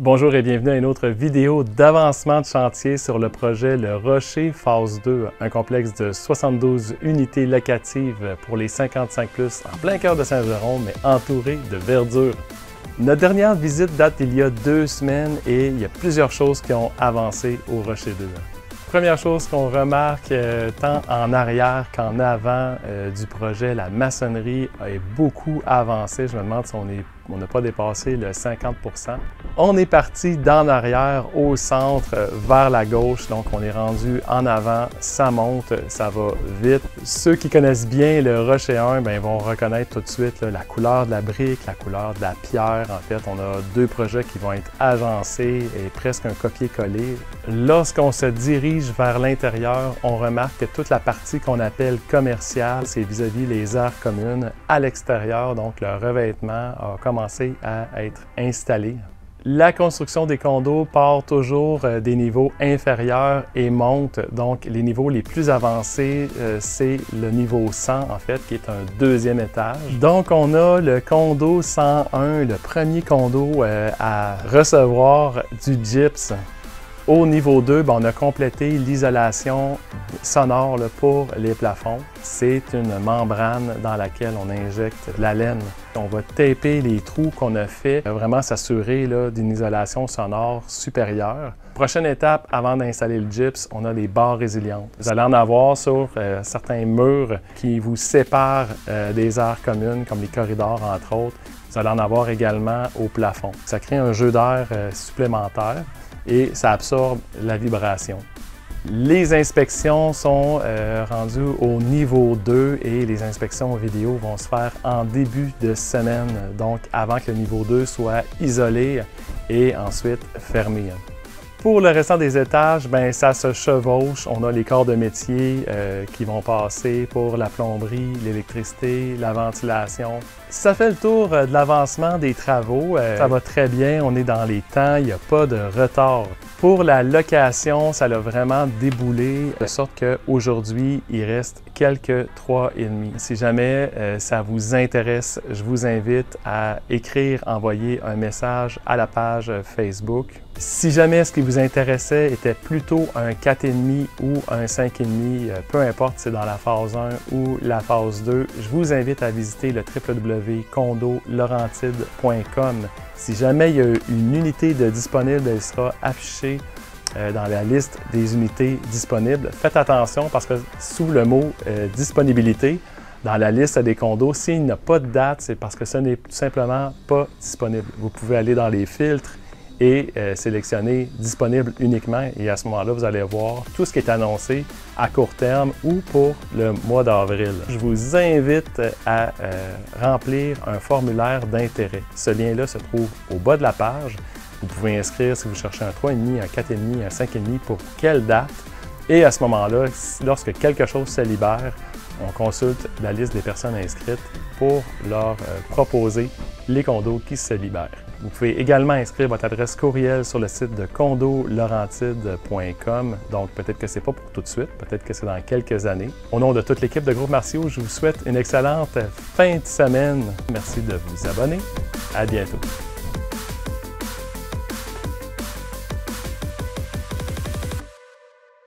Bonjour et bienvenue à une autre vidéo d'avancement de chantier sur le projet Le Rocher phase 2, un complexe de 72 unités locatives pour les 55+, en plein cœur de Saint-Jérôme, mais entouré de verdure. Notre dernière visite date d'il y a 2 semaines et il y a plusieurs choses qui ont avancé au Rocher 2. Première chose qu'on remarque, tant en arrière qu'en avant du projet, la maçonnerie est beaucoup avancée. Je me demande si on n'a pas dépassé le 50 %. On est parti d'en arrière au centre vers la gauche, donc on est rendu en avant, ça monte, ça va vite. Ceux qui connaissent bien le Rocher 1 vont reconnaître tout de suite la couleur de la brique, la couleur de la pierre. En fait, on a 2 projets qui vont être agencés et presque un copier-coller. Lorsqu'on se dirige vers l'intérieur, on remarque que toute la partie qu'on appelle commerciale, c'est vis-à-vis les aires communes à l'extérieur, donc le revêtement a commencé à être installé. La construction des condos part toujours des niveaux inférieurs et monte. Donc, les niveaux les plus avancés, c'est le niveau 100, en fait, qui est un 2e étage. Donc, on a le condo 101, le premier condo à recevoir du gypse. Au niveau 2, on a complété l'isolation sonore pour les plafonds. C'est une membrane dans laquelle on injecte de la laine. On va taper les trous qu'on a fait, vraiment s'assurer d'une isolation sonore supérieure. Prochaine étape, avant d'installer le gypse, on a des barres résilientes. Vous allez en avoir sur certains murs qui vous séparent des aires communes, comme les corridors entre autres. Vous allez en avoir également au plafond. Ça crée un jeu d'air supplémentaire et ça absorbe la vibration. Les inspections sont rendues au niveau 2 et les inspections vidéo vont se faire en début de semaine, donc avant que le niveau 2 soit isolé et ensuite fermé. Pour le restant des étages, ça se chevauche. On a les corps de métier qui vont passer pour la plomberie, l'électricité, la ventilation. Ça fait le tour de l'avancement des travaux. Ça va très bien, on est dans les temps, il n'y a pas de retard. Pour la location, ça l'a vraiment déboulé, de sorte qu'aujourd'hui, il reste quelques 3,5. Si jamais ça vous intéresse, je vous invite à écrire, envoyer un message à la page Facebook. Si jamais ce qui vous intéressait était plutôt un 4,5 ou un 5,5, peu importe si c'est dans la phase 1 ou la phase 2, je vous invite à visiter le www.condolaurentide.com. Si jamais il y a une unité de disponible, elle sera affichée dans la liste des unités disponibles. Faites attention parce que sous le mot « disponibilité », dans la liste des condos, s'il n'y a pas de date, c'est parce que ce n'est tout simplement pas disponible. Vous pouvez aller dans les filtres et sélectionner « disponible uniquement » et à ce moment-là, vous allez voir tout ce qui est annoncé à court terme ou pour le mois d'avril. Je vous invite à remplir un formulaire d'intérêt. Ce lien-là se trouve au bas de la page. Vous pouvez inscrire si vous cherchez un 3,5, un 4,5, un 5,5 pour quelle date. Et à ce moment-là, lorsque quelque chose se libère, on consulte la liste des personnes inscrites pour leur proposer les condos qui se libèrent. Vous pouvez également inscrire votre adresse courriel sur le site de condolaurentide.com. Donc, peut-être que ce n'est pas pour tout de suite, peut-être que c'est dans quelques années. Au nom de toute l'équipe de Groupe Martiaux, je vous souhaite une excellente fin de semaine. Merci de vous abonner. À bientôt.